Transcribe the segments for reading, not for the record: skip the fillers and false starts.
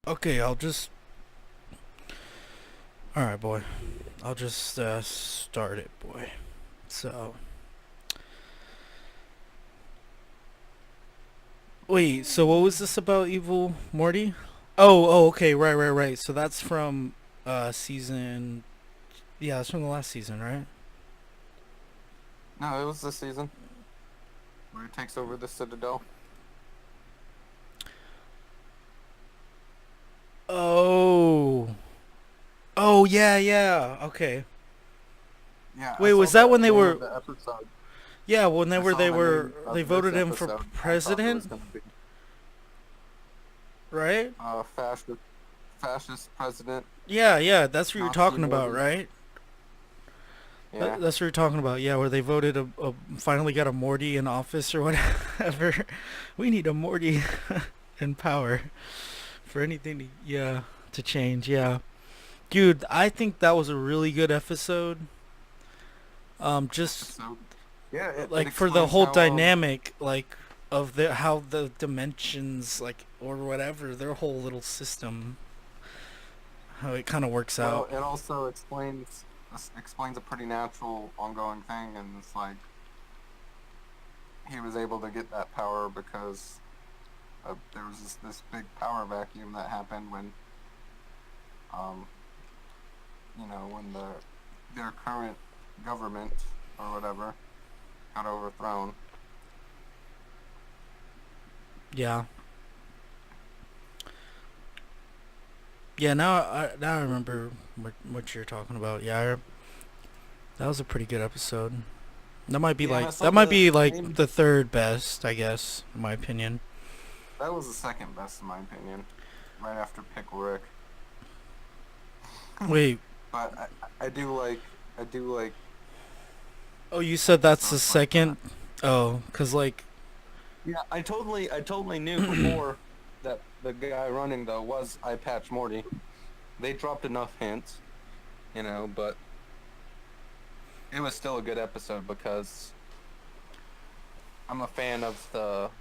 Okay, I'll just. Alright, boy. I'll just start it, boy. So. Wait, so what was this about Evil Morty? Okay, right. So that's from season. Yeah, that's from the last season, right? No, it was this season where he takes over the Citadel. Oh. Oh, yeah. Okay. Yeah, I Wait, saw was that the when they name of were. the episode. Yeah, when they I were. saw They the were. name They of this voted him for episode. I thought it was president, going to be right? fascist president Yeah, that's what you're Nazi talking about, Morty. right? Yeah, That's what you're talking about. Yeah, where they voted finally got a Morty in office or whatever. We need a Morty in power for anything to change. Yeah, dude, I think that was a really good episode. Just episode. Yeah, it like for the explains whole how dynamic, like of the how the dimensions, like or whatever, their whole little system, how it kind of works well, out. it also explains a pretty natural ongoing thing, and it's like he was able to get that power because there was this big power vacuum that happened when um when their current government or whatever got overthrown. Yeah, yeah. Now I remember what you're talking about. Yeah, that was a pretty good episode. Yeah, and I saw That might the be like name. the third best, I guess, in my opinion. That was the second best in my opinion, right after Pickle Rick. Wait, But I do like oh, you said that's the episodes like second? that. Oh, cause like, Yeah, I totally knew before that the guy running though was Eye Patch Morty. They dropped enough hints, but it was still a good episode because I'm a fan of the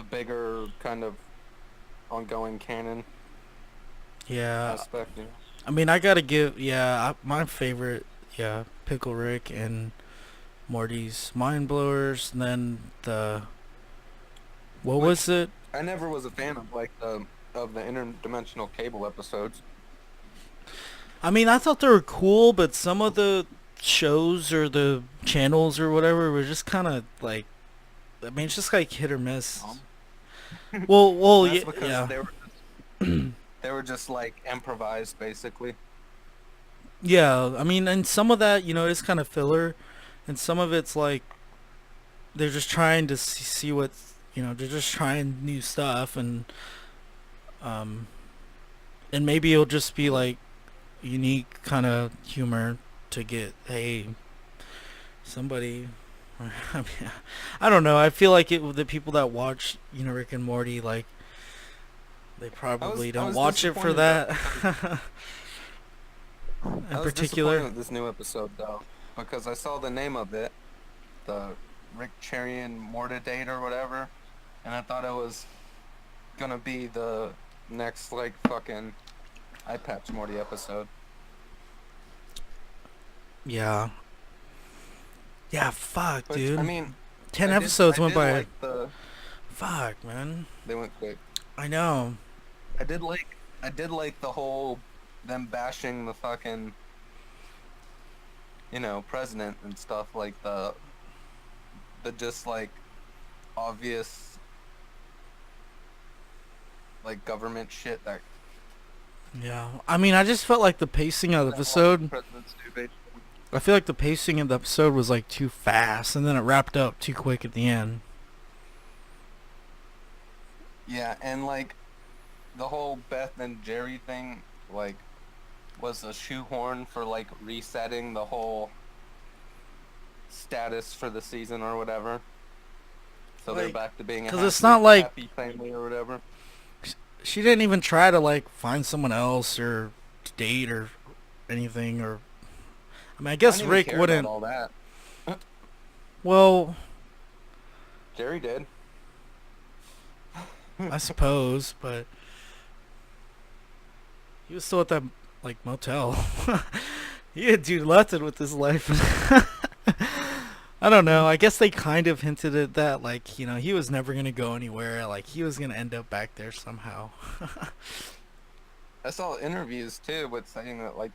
bigger kind of ongoing canon yeah. aspect. I mean, I gotta give, my favorite, Pickle Rick and Morty's Mind Blowers. And then what was Which it? I never was a fan of, like the interdimensional cable episodes. I mean, I thought they were cool, but some of the shows or the channels or whatever were just kind of like, I mean, it's just like hit or miss. Um, Yeah, that's because yeah. they were just like improvised basically. Yeah, I mean, and some of that, is kind of filler, and some of it's like they're just trying to see what, they're just trying new stuff, um, and maybe it'll just be like unique kind of humor to get, hey, somebody. I mean, I don't know. I feel like the people that watch, Rick and Morty, like they I was probably I don't was watch it for disappointed though that because in I was disappointed particular. with this new episode though because I saw the name of it, the Rick Cherian Morta date or whatever, and I thought it was gonna be the next like fucking Eye Patch Morty episode. Yeah, yeah. Fuck, Which I dude. mean, 10 I did episodes I went did by. like the Fuck, man. they went quick. I know. I did like the whole them bashing the fucking president and stuff like the just like obvious like government shit Yeah. I mean, I just felt like the pacing of the that all these episode. presidents do basically. I feel like the pacing of the episode was like too fast, and then it wrapped up too quick at the end. Yeah, and like the whole Beth and Jerry thing like was a shoehorn for like resetting the whole status for the season or whatever. So they're Like, back to being a cause it's not like happy family or whatever. she didn't even try to like find someone else or date or anything. Or I mean, I I guess didn't even Rick care about wouldn't. all that. Well, Jerry did. I suppose, but He was still at that like motel. He didn't do nothing with his life. I don't know. I guess they kind of hinted at that, like, he was never gonna go anywhere. Like he was gonna end up back there somehow. I saw interviews too with saying that like,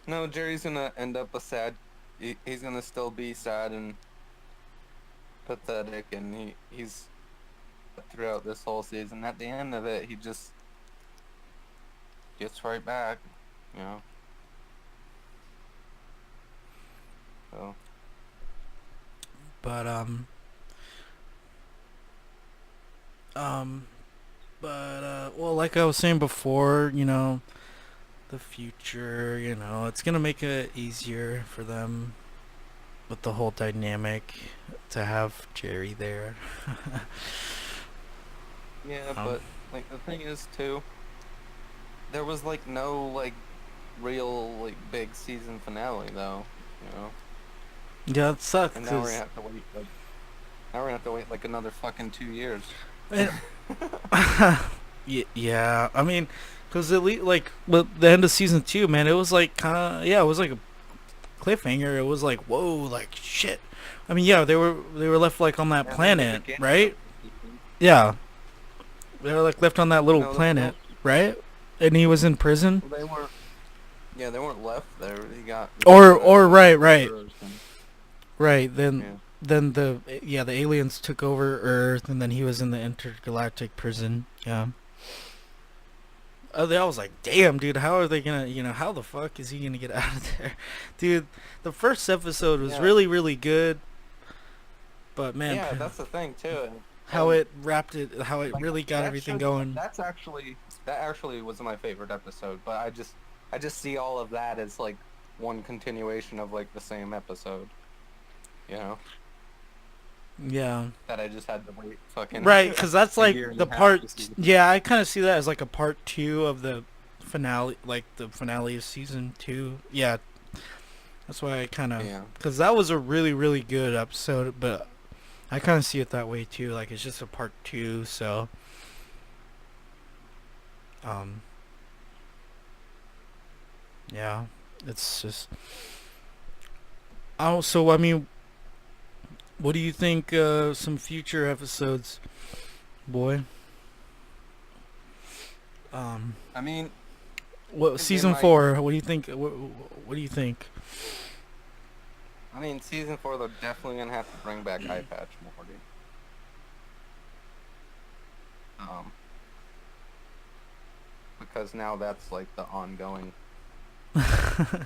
no, Jerry's gonna end up a sad. He's gonna still be sad and pathetic, and he's throughout this whole season. At the end of it, he just gets right back, you know. So But um, well, like I was saying before, the future, it's gonna make it easier for them with the whole dynamic to have Jerry there. yeah, um, but like the thing is too, there was like no like real like big season finale though, you know. yeah, it sucks And now we're gonna because have to wait like now we're gonna have to wait like another fucking 2 years. yeah, I mean, because at least like with the end of season two, man, it was like kind of yeah, it was like a cliffhanger. It was like whoa, like shit. I mean, yeah, they were left like on that And then the planet, beginning of right? the season, Yeah, they were like left on that little no, planet, right? And he was in prison, they weren't. Yeah, they weren't left there. He got or like right, right, murderers and right. Then yeah. then the aliens took over Earth, and then he was in the intergalactic prison. Yeah. I was like, damn, dude, how are they gonna, how the fuck is he gonna get out of there, dude? The first episode was Yeah, really, really good, but man, yeah, that's the thing too. how And it wrapped it, how it like really got everything going. that actually was my favorite episode. But I just see all of that as like one continuation of like the same episode. You know, Yeah, that I just had to wait fucking right, because that's a like year and the a half to part. see. Yeah, I kind of see that as like a part two of the finale, like the finale of season two. Yeah, that's why I kind of, Yeah, because that was a really, really good episode, but I kind of see it that way too. Like it's just a part two, so um, yeah, it's just. Oh, so I mean, what do you think? Some future episodes, boy. Um, I mean, what they season might. four? What do you think? What do you think? I mean, season four they're definitely gonna have to bring back Eye Patch Morty. Um, because now that's like the ongoing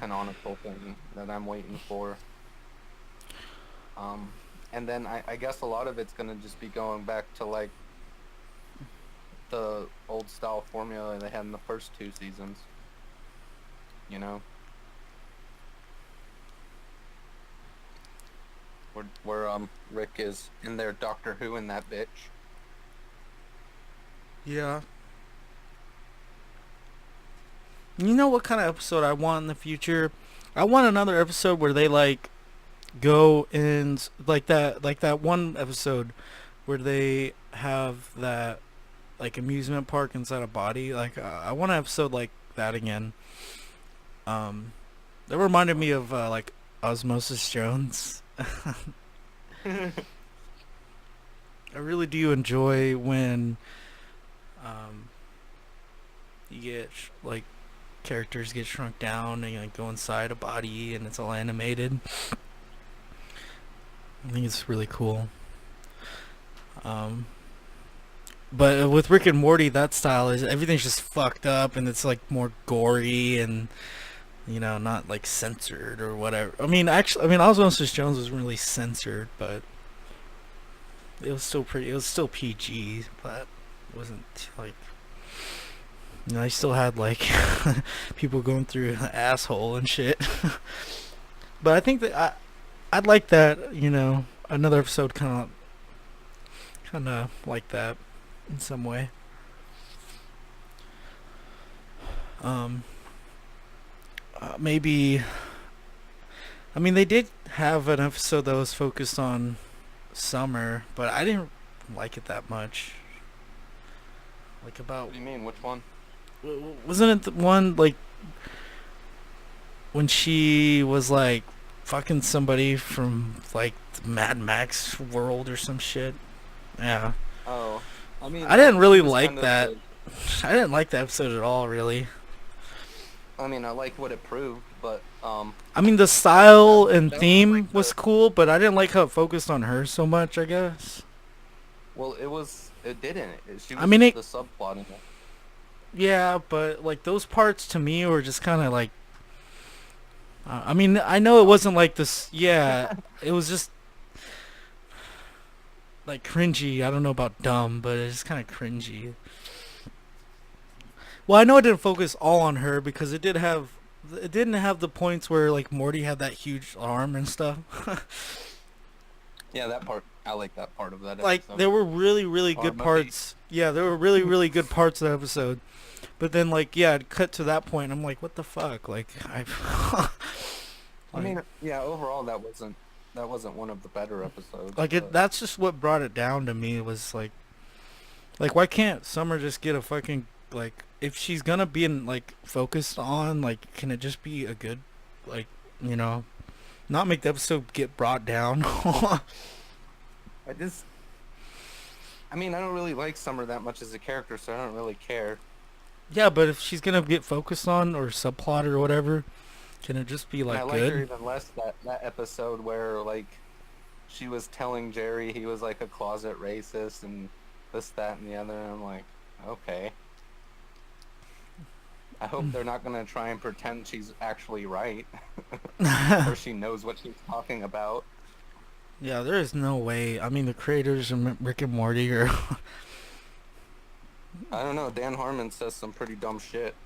canonical thing that I'm waiting for. Um, and then I guess a lot of it's gonna just be going back to like the old style formula they had in the first two seasons. You know, where Rick is in there Doctor Who in that bitch. Yeah. You know what kind of episode I want in the future? I want another episode where they like go and like that one episode where they have that like amusement park inside a body. Like I want an episode like that again. Um, that reminded me of like Osmosis Jones. I really do enjoy when um, you get like characters get shrunk down and like go inside a body and it's all animated. I think it's really cool. Um, but with Rick and Morty, that style is everything's just fucked up and it's like more gory and not like censored or whatever. Osmosis Jones was really censored, but it was still pretty. It was still PG, but it wasn't like I still had like people going through an asshole and shit. But I think that I'd like that. Another episode kind of like that in some way. Um, maybe. I mean, they did have an episode that was focused on summer, but I didn't like it that much. Like about What do you mean? Which one? wasn't it the one like when she was like fucking somebody from like the Mad Max world or some shit? Yeah. Oh, I mean, I didn't she really was like kind of that. the. I didn't like that episode at all, really. I mean, I like what it proved, but I mean, the that style and that was like theme was the. cool, but I didn't like how it focused on her so much, I guess. Well, it didn't. She I was mean, just it, the subplot in it. yeah, but like those parts to me were just kind of like, I mean, I know it Dumb. wasn't like this, yeah, it was just like cringy. I don't know about dumb, but it's kind of cringy. Well, I know it didn't focus all on her because it didn't have the points where like Morty had that huge arm and stuff. Yeah, that part. I like that part of that Like episode. there were really really Or good movie. parts. Yeah, there were really really good parts of the episode. But then like yeah, it cut to that point. I'm like, what the fuck? Like I I like mean, yeah. Overall, that wasn't one of the better episodes, like it. but That's just what brought it down to me was like why can't Summer just get a fucking like if she's gonna be in like focused on like can it just be a good like you know not make the episode get brought down. I just. I mean, I don't really like Summer that much as a character, so I don't really care. Yeah, but if she's gonna get focused on or subplot or whatever, can it just be And I like liked her good? even less that episode where like she was telling Jerry he was like a closet racist and this, that, and the other. And I'm like, okay. I hope they're not gonna try and pretend she's actually right or she knows what she's talking about. Yeah, there is no way. I mean, the creators of Rick and Morty are. I don't know. Dan Harmon says some pretty dumb shit.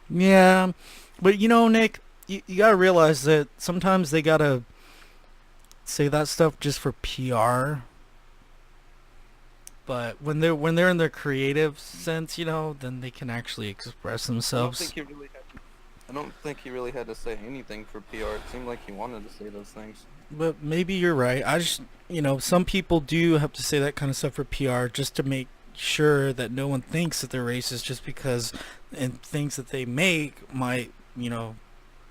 Yeah, but you know, Nick, you gotta realize that sometimes they gotta say that stuff just for PR. But when they're in their creative sense, then they can actually express I don't themselves. think he really had. I don't think he really had to say anything for PR. It seemed like he wanted to say those things. But maybe you're right. I just, some people do have to say that kind of stuff for PR just to make sure that no one thinks that they're racist just because and things that they make might,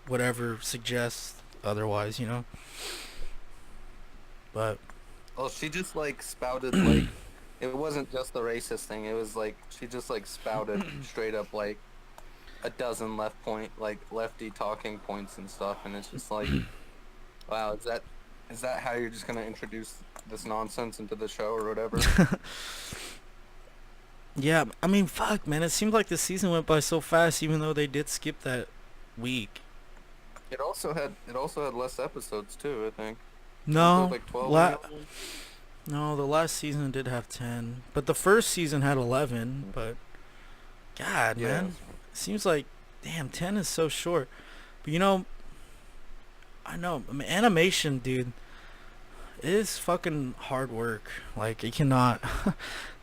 whatever suggests otherwise. But Well, she just like spouted like it wasn't just the racist thing. It was like she just like spouted straight up like a dozen lefty talking points and stuff, and it's just like, wow, is that how you're just gonna introduce this nonsense into the show or whatever? yeah, I mean, fuck, man. It seemed like the season went by so fast, even though they did skip that week. It also had less episodes too. I think didn't there No, like 12 on the la- other one? no, the last season did have 10, but the first season had 11. But God, Yeah, man, it seems like damn 10 is so short. But I know, I mean, animation, dude, is fucking hard work. Like, you cannot,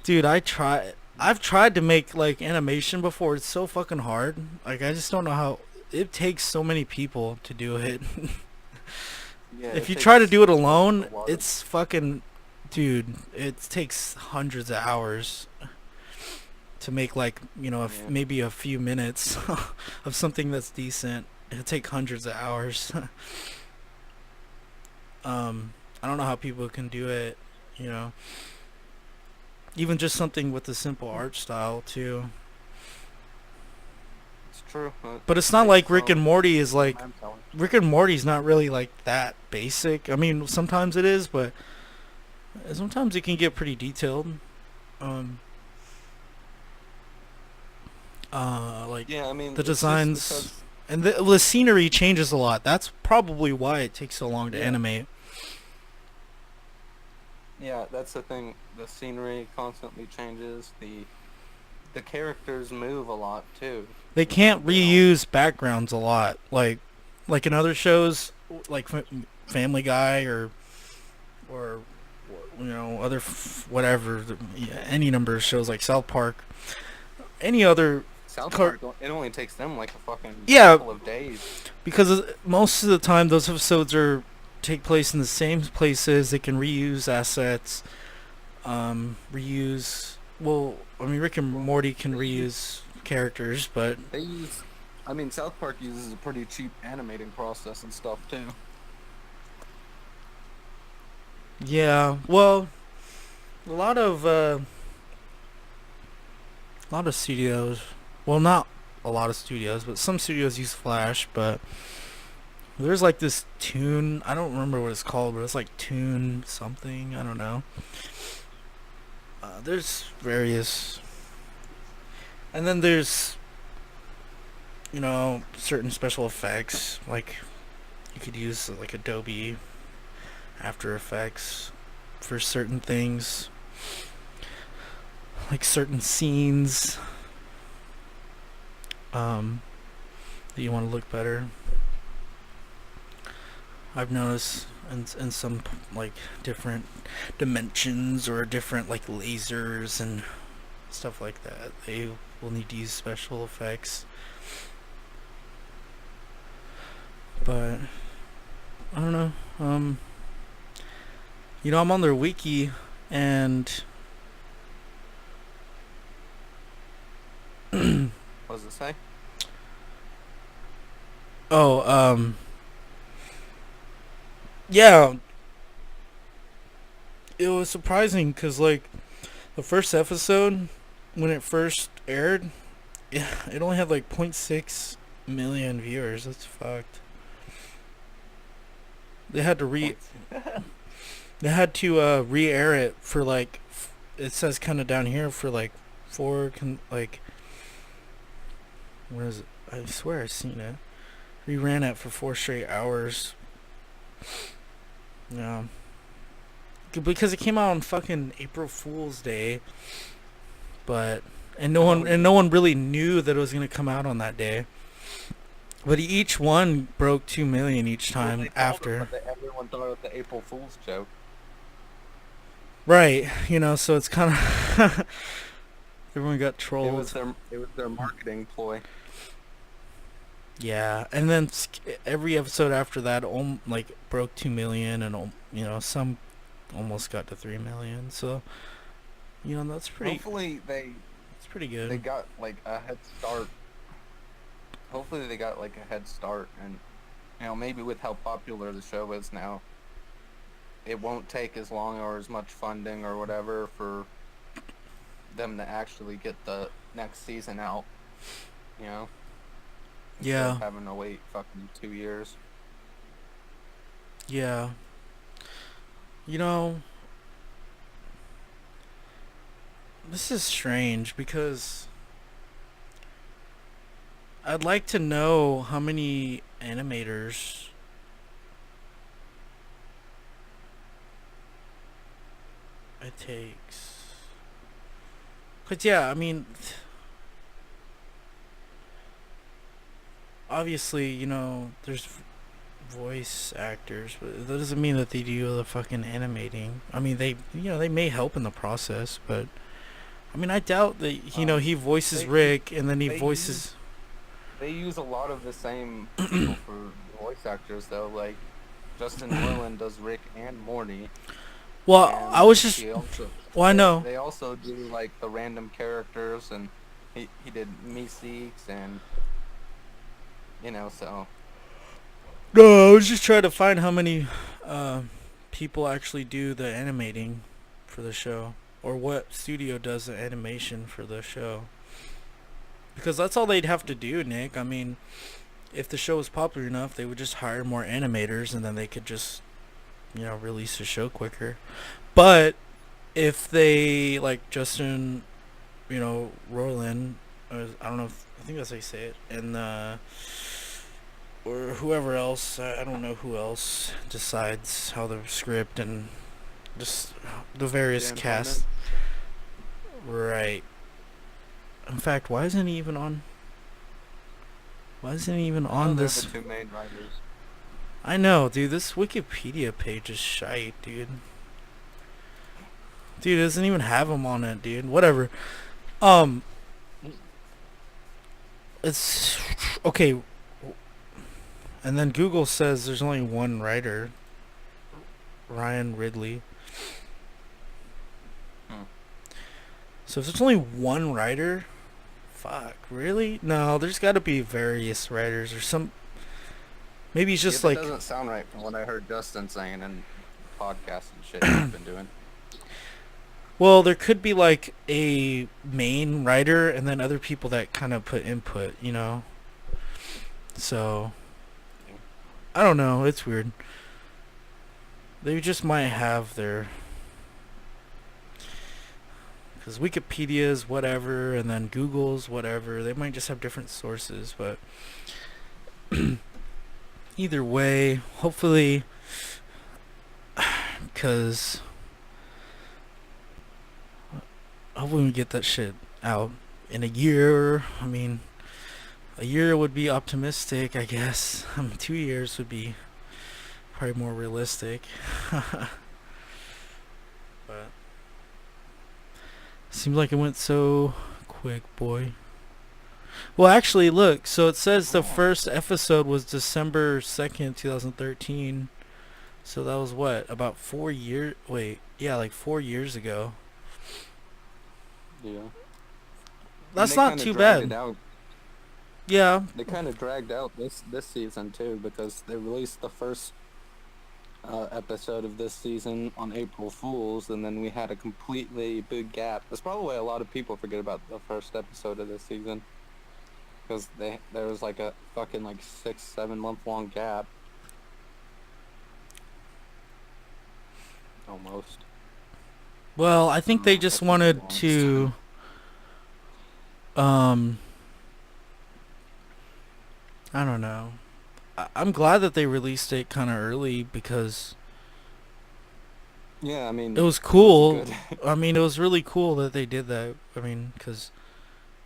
dude. I've tried to make like animation before. It's so fucking hard. Like, I just don't know how. It takes so many people to do it. yeah. If It you try to takes do it it takes a alone, lot of. it's fucking, dude. It takes hundreds of hours to make like Yeah, maybe a few minutes of something that's decent. It'll take hundreds of hours. I don't know how people can do it. You know, even just something with a simple art style too. it's true. But it's It not takes like Rick and Morty is some like manpower. Rick and Morty's not really like that basic. I mean, sometimes it is, but sometimes it can get pretty detailed. Um, like Yeah, I mean, the it's just designs because. and the scenery changes a lot. That's probably why it takes so long to Yeah, animate. yeah, that's the thing. The scenery constantly changes. The characters move a lot too. They can't They don't. reuse backgrounds a lot, like in other shows, like Family Guy or other whatever, yeah, any number of shows like South Park, any other South car. Park, it only takes them like a fucking Yeah, couple of days. because most of the time those episodes are take place in the same places. They can reuse assets, reuse. Well, I mean, Rick and Well, Morty can they use, reuse characters, but they use, I mean, South Park uses a pretty cheap animating process and stuff too. yeah. Well, a lot of studios. Well, not a lot of studios, but some studios use Flash. But there's like this tune. I don't remember what it's called, but it's like tune something. I don't know. There's various, and then there's certain special effects like you could use like Adobe After Effects for certain things, like certain scenes um, that you want to look better. I've noticed in some like different dimensions or different like lasers and stuff like that, they will need to use special effects. But I don't know. I'm on their wiki and What does it say? oh, yeah, it was surprising because like the first episode when it first aired, it only had like 0.6 million viewers. That's fucked. They had to re Points. they had to re-air it for like it says kind of down here for like like what is it? I swear I've seen it. Reran it for 4 straight hours. Yeah, because it came out on fucking April Fool's Day, but Oh no yeah. one really knew that it was gonna come out on that day. But each one broke 2 million each Well, time they told them, after. but everyone thought it was the April Fool's joke. Right, so it's kind of everyone got trolled. It was their marketing ploy. Yeah, and then every episode after that, like broke 2 million, and some almost got to 3 million. So that's pretty. Hopefully It's pretty they good. got like a head start. Hopefully they got like a head start, and maybe with how popular the show is now, it won't take as long or as much funding or whatever for them to actually get the next season out. You know, instead of Yeah, having to wait fucking 2 years. yeah. You know, this is strange because I'd like to know how many animators it takes. Cause yeah, I mean, obviously, there's voice actors, but that doesn't mean that they do the fucking animating. I mean, they may help in the process, but I mean, I doubt that Um, he voices they Rick and then he they use voices. they use a lot of the same people for voice actors though. Like Justin Roiland does Rick and Morty, Well, I and was just. he also Well, I know. they also do like the random characters, and he did Meeseeks, and so No, I was just trying to find how many uh, people actually do the animating for the show, or what studio does the animation for the show. Because that's all they'd have to do, Nick. I mean, if the show was popular enough, they would just hire more animators, and then they could just release the show quicker. But if they like Justin, Roiland, I don't know. I think that's how you say it, and or whoever else. I don't know who else decides how the script and just the various Dan Harmon. cast. Right. In fact, why isn't he even on? Why isn't he even I know on they're the this? two main writers. I know, dude. This Wikipedia page is shite, dude. Dude, it doesn't even have him on it, dude. Whatever. Um, it's okay. And then Google says there's only one writer, Ryan Ridley. Hmm. So if there's only one writer, fuck, really? No, there's got to be various writers or some. Maybe it's Yeah, just that like, doesn't sound right from what I heard Justin saying in podcasts and shit he's been doing. well, there could be like a main writer and then other people that kind of put input, you know. So Yeah. I don't know. It's weird. They just might have their, because Wikipedia's whatever, and then Google's whatever. They might just have different sources, but either way, hopefully, because hopefully we get that shit out in a year. I mean, a year would be optimistic, I guess. 2 years would be probably more realistic. But seems like it went so quick, boy. Well, actually, look. So it says the Yeah. first episode was December 2nd, 2013. So that was what, about 4 years? Wait, yeah, like 4 years ago. Yeah. And That's they not kind of too dragged it bad. out. Yeah. They kind of dragged out this season too because they released the first episode of this season on April Fools, and then we had a completely big gap. That's probably why a lot of people forget about the first episode of this season because there was like a fucking like 6-7 month long gap almost. Well, I think they Mm, just that's a bit wanted long. to. Um, I don't know. I'm glad that they released it kind of early because Yeah, I it mean was it was cool. good. I mean, it was really cool that they did that. I mean, because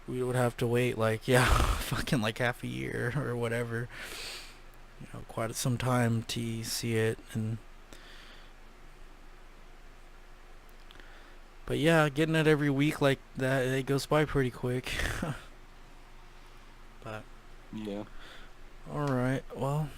we would have to wait like, yeah, fucking like half a year or whatever. You know, quite some time to see it. And but yeah, getting it every week like that, it goes by pretty quick. But Yeah. all right, well,